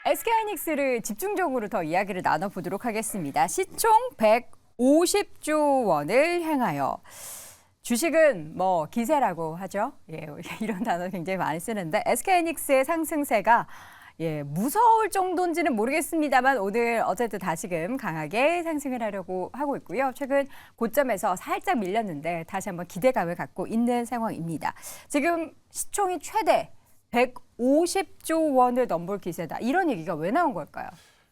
SK하이닉스를 집중적으로 더 이야기를 나눠보도록 하겠습니다. 시총 150조 원을 향하여. 주식은 뭐 기세라고 하죠. 예, 이런 단어 굉장히 많이 쓰는데 SK하이닉스의 상승세가 무서울 정도인지는 모르겠습니다만 오늘 어쨌든 다시금 강하게 상승을 하려고 하고 있고요. 최근 고점에서 살짝 밀렸는데 다시 한번 기대감을 갖고 있는 상황입니다. 지금 시총이 최대 150조 원을 넘볼 기세다. 이런 얘기가 왜 나온 걸까요?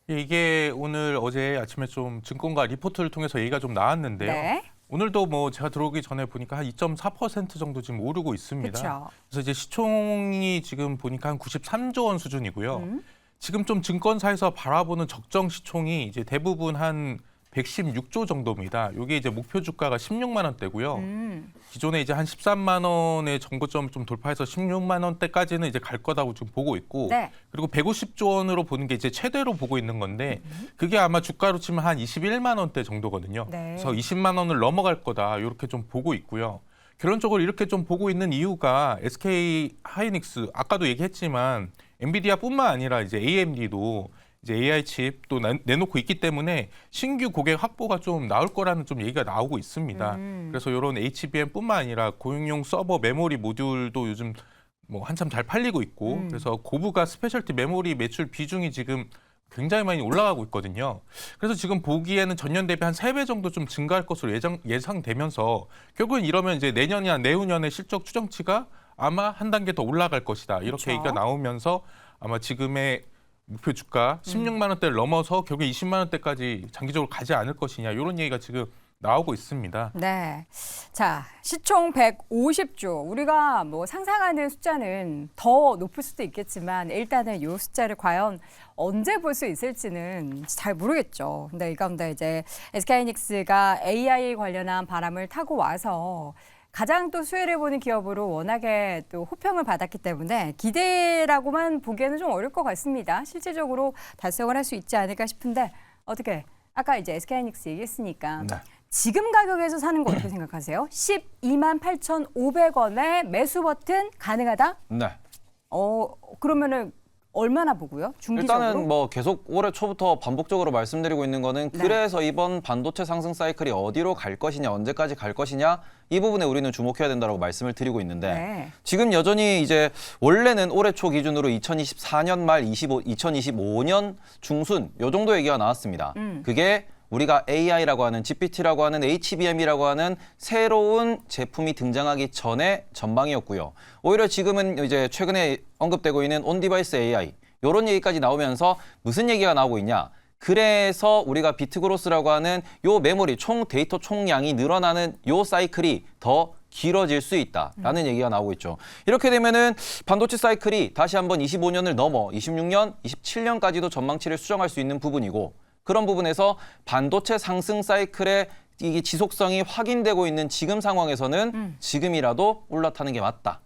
이게 오늘 어제 아침에 좀 증권가 리포트를 통해서 얘기가 좀 나왔는데요. 네. 오늘도 뭐 제가 들어오기 전에 보니까 한 2.4% 정도 지금 오르고 있습니다. 그쵸. 그래서 이제 시총이 지금 보니까 한 93조 원 수준이고요. 지금 좀 증권사에서 바라보는 적정 시총이 이제 대부분 한 116조 정도입니다. 이게 이제 목표 주가가 16만 원대고요. 기존에 이제 한 13만 원의 정고점 좀 돌파해서 16만 원대까지는 이제 갈 거다고 지금 보고 있고, 네. 그리고 150조 원으로 보는 게 이제 최대로 보고 있는 건데, 그게 아마 주가로 치면 한 21만 원대 정도거든요. 네. 그래서 20만 원을 넘어갈 거다 이렇게 좀 보고 있고요. 결론적으로 이렇게 좀 보고 있는 이유가 SK 하이닉스 아까도 얘기했지만 엔비디아뿐만 아니라 이제 AMD도 이제 AI 칩도 내놓고 있기 때문에 신규 고객 확보가 좀 나올 거라는 좀 얘기가 나오고 있습니다. 그래서 이런 HBM뿐만 아니라 고용용 서버 메모리 모듈도 요즘 뭐 한참 잘 팔리고 있고, 그래서 고부가 스페셜티 메모리 매출 비중이 지금 굉장히 많이 올라가고 있거든요. 그래서 지금 보기에는 전년 대비 한 3배 정도 좀 증가할 것으로 예상되면서 결국은 이러면 이제 내년이나 내후년의 실적 추정치가 아마 한 단계 더 올라갈 것이다. 이렇게 그렇죠. 얘기가 나오면서 아마 지금의 목표 주가 16만 원대를 넘어서 결국 20만 원대까지 장기적으로 가지 않을 것이냐 이런 얘기가 지금 나오고 있습니다. 네. 자, 시총 150조. 우리가 뭐 상상하는 숫자는 더 높을 수도 있겠지만 일단은 이 숫자를 과연 언제 볼 수 있을지는 잘 모르겠죠. 근데 이 가운데 이제 SK하이닉스가 AI 관련한 바람을 타고 와서 가장 또 수혜를 보는 기업으로 워낙에 또 호평을 받았기 때문에 기대라고만 보기에는 좀 어려울 것 같습니다. 실질적으로 달성을 할 수 있지 않을까 싶은데 어떻게 아까 이제 SK하이닉스 얘기했으니까 네. 지금 가격에서 사는 거 어떻게 생각하세요? 12만 8,500원에 매수 버튼 가능하다? 네. 그러면은 얼마나 보고요? 중기적으로? 일단은 뭐 계속 올해 초부터 반복적으로 말씀드리고 있는 거는 네. 그래서 이번 반도체 상승 사이클이 어디로 갈 것이냐, 언제까지 갈 것이냐 이 부분에 우리는 주목해야 된다고 말씀을 드리고 있는데 네. 지금 여전히 이제 원래는 올해 초 기준으로 2024년 말 2025년 중순 요 정도 얘기가 나왔습니다. 그게 우리가 AI라고 하는 GPT라고 하는 HBM이라고 하는 새로운 제품이 등장하기 전에 전망이었고요. 오히려 지금은 이제 최근에 언급되고 있는 온디바이스 AI 이런 얘기까지 나오면서 무슨 얘기가 나오고 있냐? 그래서 우리가 비트그로스라고 하는 요 메모리 총 데이터 총량이 늘어나는 요 사이클이 더 길어질 수 있다라는 얘기가 나오고 있죠. 이렇게 되면은 반도체 사이클이 다시 한번 25년을 넘어 26년, 27년까지도 전망치를 수정할 수 있는 부분이고, 그런 부분에서 반도체 상승 사이클의 이게 지속성이 확인되고 있는 지금 상황에서는 지금이라도 올라타는 게 맞다.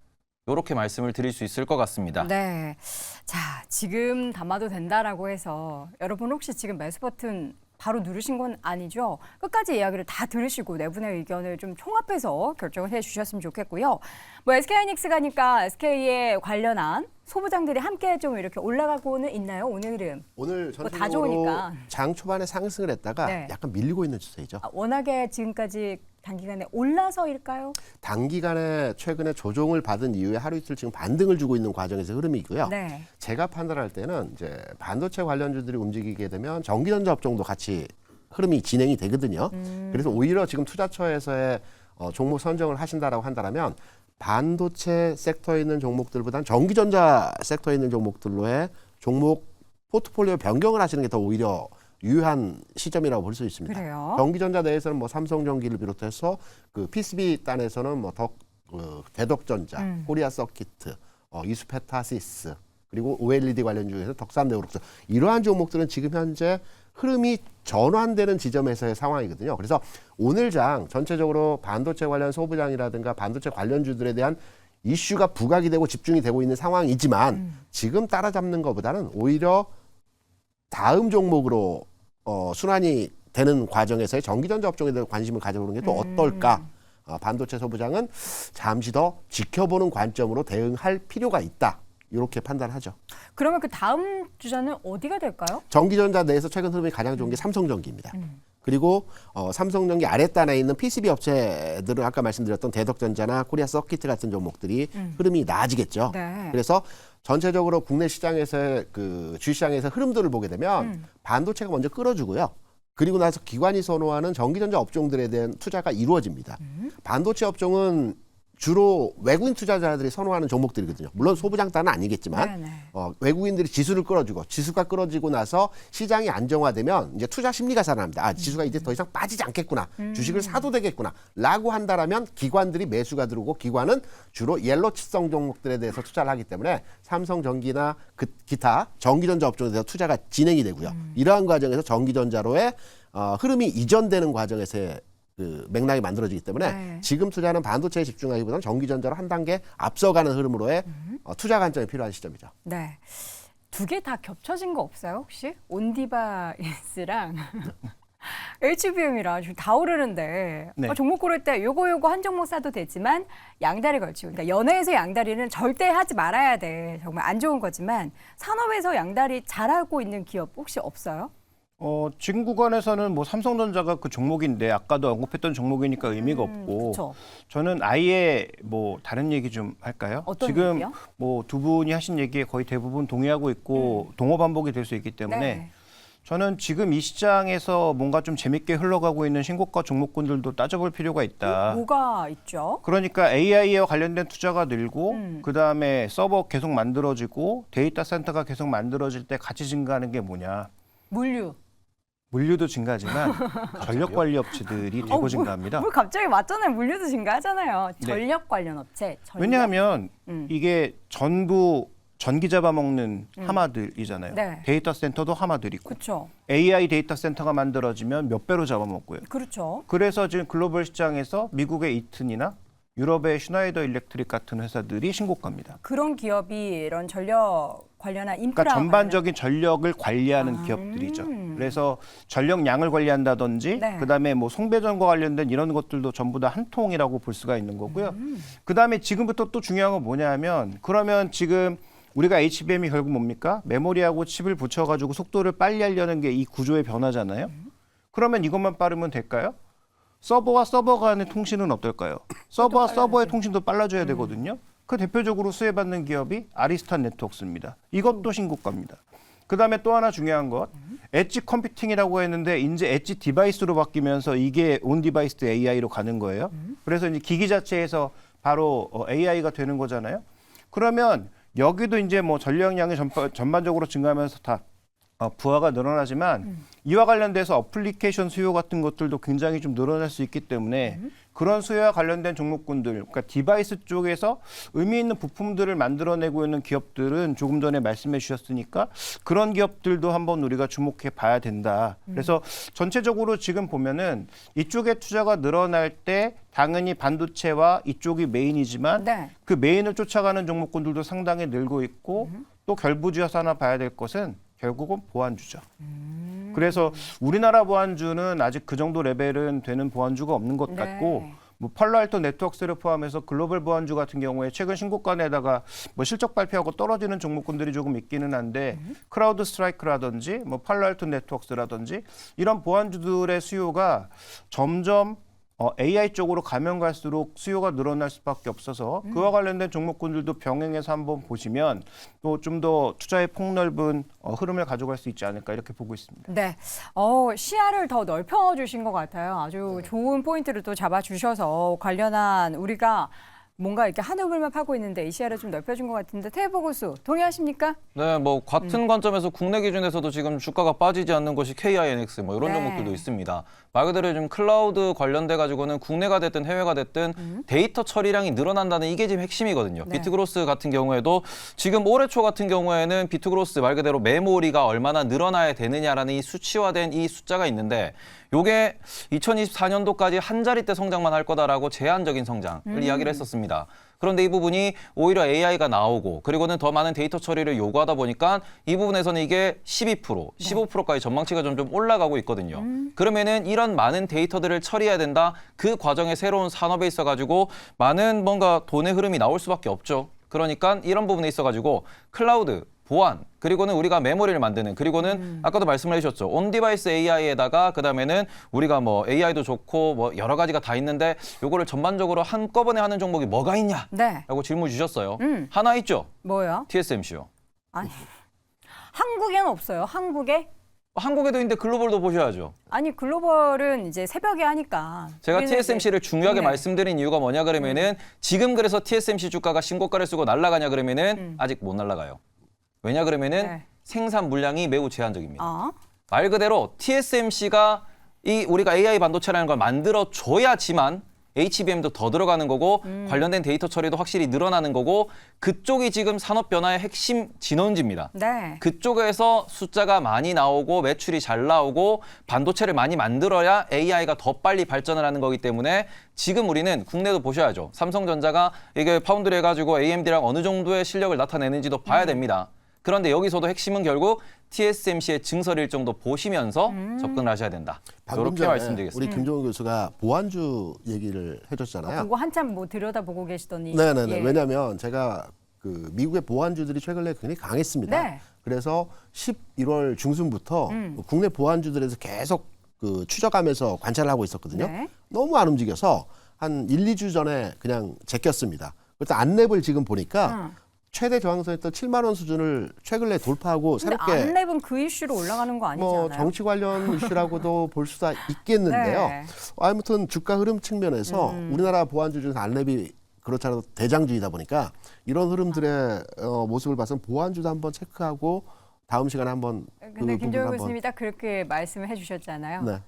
이렇게 말씀을 드릴 수 있을 것 같습니다. 네. 자, 지금 담아도 된다라고 해서 여러분 혹시 지금 매수 버튼 바로 누르신 건 아니죠? 끝까지 이야기를 다 들으시고 네 분의 의견을 좀 총합해서 결정을 해주셨으면 좋겠고요. 뭐 SK하이닉스가니까 SK에 관련한 소부장들이 함께 좀 이렇게 올라가고는 있나요? 오늘은 오늘 다 전체적으로 좋으니까. 장 초반에 상승을 했다가 네. 약간 밀리고 있는 추세이죠. 워낙에 지금까지 단기간에 올라서일까요? 단기간에 최근에 조정을 받은 이후에 하루 이틀 지금 반등을 주고 있는 과정에서 흐름이고요. 네. 제가 판단할 때는 이제 반도체 관련주들이 움직이게 되면 전기전자 업종도 같이 흐름이 진행이 되거든요. 그래서 오히려 지금 투자처에서의 종목 선정을 하신다라고 한다면 반도체 섹터에 있는 종목들보다는 전기전자 섹터에 있는 종목들로의 종목 포트폴리오 변경을 하시는 게 더 오히려 유효한 시점이라고 볼 수 있습니다. 그래요? 전기전자 내에서는 뭐 삼성전기를 비롯해서 그 PCB 단에서는 뭐 대덕전자, 코리아 서키트, 이수페타시스, 그리고 OLED 관련 중에서 덕산네오룩스, 이러한 종목들은 지금 현재 흐름이 전환되는 지점에서의 상황이거든요. 그래서 오늘 장 전체적으로 반도체 관련 소부장이라든가 반도체 관련주들에 대한 이슈가 부각이 되고 집중이 되고 있는 상황이지만 지금 따라잡는 것보다는 오히려 다음 종목으로 순환이 되는 과정에서의 전기전자 업종에 대한 관심을 가져보는 게 또 어떨까? 반도체 소부장은 잠시 더 지켜보는 관점으로 대응할 필요가 있다. 이렇게 판단하죠. 그러면 그 다음 주자는 어디가 될까요? 전기전자 내에서 최근 흐름이 가장 좋은 게 삼성전기입니다. 그리고 삼성전기 아랫단에 있는 PCB 업체들은 아까 말씀드렸던 대덕전자나 코리아 서킷 같은 종목들이 흐름이 나아지겠죠. 네. 그래서 전체적으로 국내 시장에서의 그 주시장에서 흐름들을 보게 되면 반도체가 먼저 끌어주고요. 그리고 나서 기관이 선호하는 전기전자 업종들에 대한 투자가 이루어집니다. 반도체 업종은 주로 외국인 투자자들이 선호하는 종목들이거든요. 물론 소부장단은 아니겠지만 네네. 외국인들이 지수를 끌어주고 지수가 끌어지고 나서 시장이 안정화되면 이제 투자 심리가 살아납니다. 아, 지수가 이제 더 이상 빠지지 않겠구나. 주식을 사도 되겠구나. 라고 한다라면 기관들이 매수가 들어오고 기관은 주로 옐로 칩성 종목들에 대해서 투자를 하기 때문에 삼성전기나 기타 전기전자 업종에 대해서 투자가 진행이 되고요. 이러한 과정에서 전기전자로의 흐름이 이전되는 과정에서의 그 맥락이 만들어지기 때문에 네. 지금 투자는 반도체에 집중하기보다는 전기전자로 한 단계 앞서가는 흐름으로의 투자 관점이 필요한 시점이죠. 네. 두 개 다 겹쳐진 거 없어요, 혹시? 온디바이스랑 HBM이랑 지금 다 오르는데 네. 종목 고를 때 요거 한 종목 사도 되지만 양다리 걸치고 그러니까 연애에서 양다리는 절대 하지 말아야 돼. 정말 안 좋은 거지만 산업에서 양다리 잘하고 있는 기업 혹시 없어요? 지금 구간에서는 뭐 삼성전자가 그 종목인데 아까도 언급했던 종목이니까 의미가 없고 그쵸. 저는 아예 뭐 다른 얘기 좀 할까요? 어떤 지금 얘기요? 뭐 두 분이 하신 얘기에 거의 대부분 동의하고 있고 동어 반복이 될 수 있기 때문에 네. 저는 지금 이 시장에서 뭔가 좀 재밌게 흘러가고 있는 신고가 종목군들도 따져볼 필요가 있다. 뭐가 있죠? 그러니까 AI와 관련된 투자가 늘고 그다음에 서버 계속 만들어지고 데이터 센터가 계속 만들어질 때 같이 증가하는 게 뭐냐. 물류도 증가하지만 전력 관리 업체들이 대거 증가합니다. 뭘 갑자기 맞잖아요. 물류도 증가하잖아요. 네. 전력 관련 업체. 전력. 왜냐하면 이게 전부 전기 잡아먹는 하마들이잖아요. 네. 데이터 센터도 하마들이고 그렇죠. AI 데이터 센터가 만들어지면 몇 배로 잡아먹고요. 그렇죠. 그래서 지금 글로벌 시장에서 미국의 이튼이나 유럽의 슈나이더 일렉트릭 같은 회사들이 신고가입니다. 그런 기업이 이런 전력 관련한 인프라 그러니까 전반적인 전력을 관리하는 기업들이죠. 그래서 전력량을 관리한다든지 네. 그다음에 뭐 송배전과 관련된 이런 것들도 전부 다 한 통이라고 볼 수가 있는 거고요. 그다음에 지금부터 또 중요한 건 뭐냐면 그러면 지금 우리가 HBM이 결국 뭡니까? 메모리하고 칩을 붙여가지고 속도를 빨리 하려는 게 이 구조의 변화잖아요. 그러면 이것만 빠르면 될까요? 서버와 서버 간의 통신은 어떨까요? 서버와 서버의 통신도 빨라져야 되거든요. 그 대표적으로 수혜받는 기업이 아리스탄 네트워크스입니다. 이것도 신고가입니다. 그다음에 또 하나 중요한 것, 엣지 컴퓨팅이라고 했는데 이제 엣지 디바이스로 바뀌면서 이게 온 디바이스 AI로 가는 거예요. 그래서 이제 기기 자체에서 바로 AI가 되는 거잖아요. 그러면 여기도 이제 뭐 전력량이 전반적으로 증가하면서 다 부하가 늘어나지만 이와 관련돼서 어플리케이션 수요 같은 것들도 굉장히 좀 늘어날 수 있기 때문에 그런 수요와 관련된 종목군들, 그러니까 디바이스 쪽에서 의미 있는 부품들을 만들어내고 있는 기업들은 조금 전에 말씀해 주셨으니까 그런 기업들도 한번 우리가 주목해 봐야 된다. 그래서 전체적으로 지금 보면은 이쪽에 투자가 늘어날 때 당연히 반도체와 이쪽이 메인이지만 네. 그 메인을 쫓아가는 종목군들도 상당히 늘고 있고 또 결부지어서 하나 봐야 될 것은 결국은 보안주죠. 그래서 우리나라 보안주는 아직 그 정도 레벨은 되는 보안주가 없는 것 네. 같고 뭐 팔로알토 네트워크스를 포함해서 글로벌 보안주 같은 경우에 최근 신고가 내다가 뭐 실적 발표하고 떨어지는 종목군들이 조금 있기는 한데 크라우드 스트라이크라든지 뭐 팔로알토 네트워크스라든지 이런 보안주들의 수요가 점점 AI 쪽으로 가면 갈수록 수요가 늘어날 수밖에 없어서 그와 관련된 종목군들도 병행해서 한번 보시면 또 좀 더 투자의 폭넓은 흐름을 가져갈 수 있지 않을까 이렇게 보고 있습니다. 네. 시야를 더 넓혀주신 것 같아요. 아주 좋은 포인트를 또 잡아주셔서 관련한 우리가 뭔가 이렇게 한우물만 파고 있는데 이 시야를 좀 넓혀준 것 같은데 태보고수 동의하십니까? 네, 뭐 같은 관점에서 국내 기준에서도 지금 주가가 빠지지 않는 것이 KINX 뭐 이런 네. 종목들도 있습니다. 말 그대로 좀 클라우드 관련돼 가지고는 국내가 됐든 해외가 됐든 데이터 처리량이 늘어난다는 이게 지금 핵심이거든요. 네. 비트그로스 같은 경우에도 지금 올해 초 같은 경우에는 비트그로스 말 그대로 메모리가 얼마나 늘어나야 되느냐라는 이 수치화된 이 숫자가 있는데 요게 2024년도까지 한 자릿대 성장만 할 거다라고 제한적인 성장을 이야기를 했었습니다. 그런데 이 부분이 오히려 AI가 나오고 그리고는 더 많은 데이터 처리를 요구하다 보니까 이 부분에서는 이게 12%, 15%까지 전망치가 점점 올라가고 있거든요. 그러면은 이런 많은 데이터들을 처리해야 된다. 그 과정에 새로운 산업에 있어가지고 많은 뭔가 돈의 흐름이 나올 수밖에 없죠. 그러니까 이런 부분에 있어가지고 클라우드, 보안, 그리고는 우리가 메모리를 만드는, 그리고는 아까도 말씀을 해주셨죠. 온 디바이스 AI에다가 그다음에는 우리가 뭐 AI도 좋고 뭐 여러 가지가 다 있는데 요거를 전반적으로 한꺼번에 하는 종목이 뭐가 있냐? 네. 라고 질문 주셨어요. 하나 있죠. 뭐요? TSMC요. 아니, 한국에는 없어요. 한국에? 한국에도 있는데 글로벌도 보셔야죠. 아니 글로벌은 이제 새벽에 하니까. 제가 우리는 TSMC를 이제 중요하게 국내. 말씀드린 이유가 뭐냐 그러면은 지금 그래서 TSMC 주가가 신고가를 쓰고 날아가냐 그러면은 아직 못 날아가요. 왜냐 그러면은 네. 생산 물량이 매우 제한적입니다. 말 그대로 TSMC가 우리가 AI 반도체라는 걸 만들어 줘야지만 HBM도 더 들어가는 거고 관련된 데이터 처리도 확실히 늘어나는 거고 그쪽이 지금 산업 변화의 핵심 진원지입니다. 네. 그쪽에서 숫자가 많이 나오고 매출이 잘 나오고 반도체를 많이 만들어야 AI가 더 빨리 발전을 하는 거기 때문에 지금 우리는 국내도 보셔야죠. 삼성전자가 이게 파운드리 해가지고 AMD랑 어느 정도의 실력을 나타내는지도 봐야 됩니다. 그런데 여기서도 핵심은 결국 TSMC의 증설 일정도 보시면서 접근을 하셔야 된다. 방금 이렇게 전에 말씀드리겠습니다. 우리 김종훈 교수가 보안주 얘기를 해줬잖아요. 그거 한참 뭐 들여다보고 계시더니. 네네네. 예. 왜냐하면 제가 그 미국의 보안주들이 최근에 굉장히 강했습니다. 네. 그래서 11월 중순부터 국내 보안주들에서 계속 그 추적하면서 관찰을 하고 있었거든요. 네. 너무 안 움직여서 한 1, 2주 전에 그냥 제꼈습니다. 그래서 안랩을 지금 보니까 최대 저항선이었던 7만 원 수준을 최근에 돌파하고 근데 새롭게 안랩은 그 이슈로 올라가는 거 아니잖아요. 뭐 정치 관련 이슈라고도 볼 수가 있겠는데요. 네. 아무튼 주가 흐름 측면에서 우리나라 보안주 중에서 안랩이 그렇지 않아도 대장주이다 보니까 이런 흐름들의 모습을 봐서는 보안주도 한번 체크하고 다음 시간에 한번 근데 김종현 교수님이 딱 그렇게 말씀을 해주셨잖아요. 네.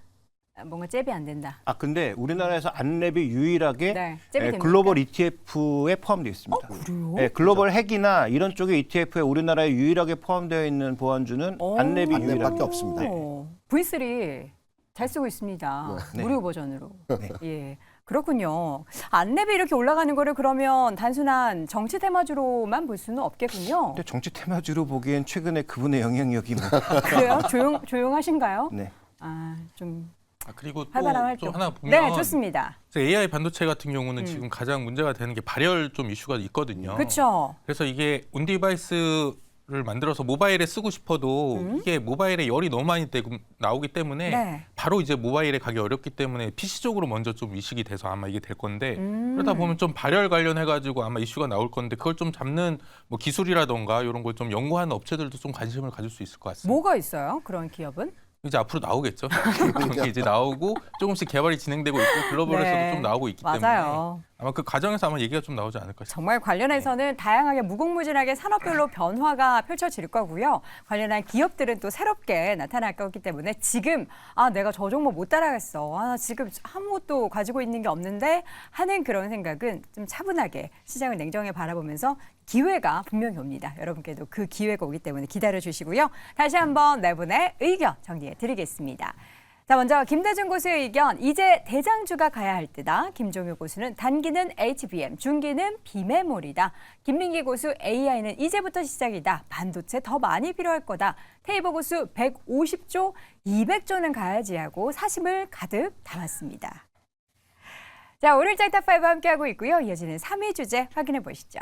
뭔가 잽이 안 된다. 근데 우리나라에서 안랩이 유일하게 네, 잽이 됩니까? 글로벌 ETF에 포함되어 있습니다. 그래요? 글로벌 핵이나 이런 쪽의 ETF에 우리나라에 유일하게 포함되어 있는 보안주는 안랩이 안랩밖에 유일합니다. 없습니다. V3 잘 쓰고 있습니다. 네. 무료 버전으로. 예. 그렇군요. 안랩이 이렇게 올라가는 거를 그러면 단순한 정치 테마주로만 볼 수는 없겠군요. 근데 정치 테마주로 보기엔 최근에 그분의 영향력이 뭐. 그래요? 조용하신가요? 네. 좀 그리고 활발한 또 활동. 하나 보면 네, 좋습니다. AI 반도체 같은 경우는 지금 가장 문제가 되는 게 발열 좀 이슈가 있거든요. 그렇죠. 그래서 이게 온디바이스를 만들어서 모바일에 쓰고 싶어도 이게 모바일에 열이 너무 많이 나오기 때문에 네. 바로 이제 모바일에 가기 어렵기 때문에 PC 쪽으로 먼저 좀 이식이 돼서 아마 이게 될 건데 그러다 보면 좀 발열 관련해가지고 아마 이슈가 나올 건데 그걸 좀 잡는 뭐 기술이라던가 이런 걸 좀 연구하는 업체들도 좀 관심을 가질 수 있을 것 같습니다. 뭐가 있어요? 그런 기업은? 이제 앞으로 나오겠죠. 그런 게 이제 나오고 조금씩 개발이 진행되고 있고 글로벌에서도 네. 좀 나오고 있기 때문에 맞아요. 아마 그 과정에서 아마 얘기가 좀 나오지 않을까 싶습니다. 정말 관련해서는 다양하게 무궁무진하게 산업별로 변화가 펼쳐질 거고요. 관련한 기업들은 또 새롭게 나타날 거기 때문에 지금 내가 저 종목 못 따라갔어. 지금 아무것도 가지고 있는 게 없는데 하는 그런 생각은 좀 차분하게 시장을 냉정히 바라보면서 기회가 분명히 옵니다. 여러분께도 그 기회가 오기 때문에 기다려주시고요. 다시 한번 네 분의 의견 정리해 드리겠습니다. 자, 먼저 김대중 고수의 의견. 이제 대장주가 가야 할 때다. 김종효 고수는 단기는 HBM, 중기는 비메모리다. 김민기 고수 AI는 이제부터 시작이다. 반도체 더 많이 필요할 거다. 테이버 고수 150조, 200조는 가야지 하고 사심을 가득 담았습니다. 자, 오늘 짤탑5 함께하고 있고요. 이어지는 3위 주제 확인해 보시죠.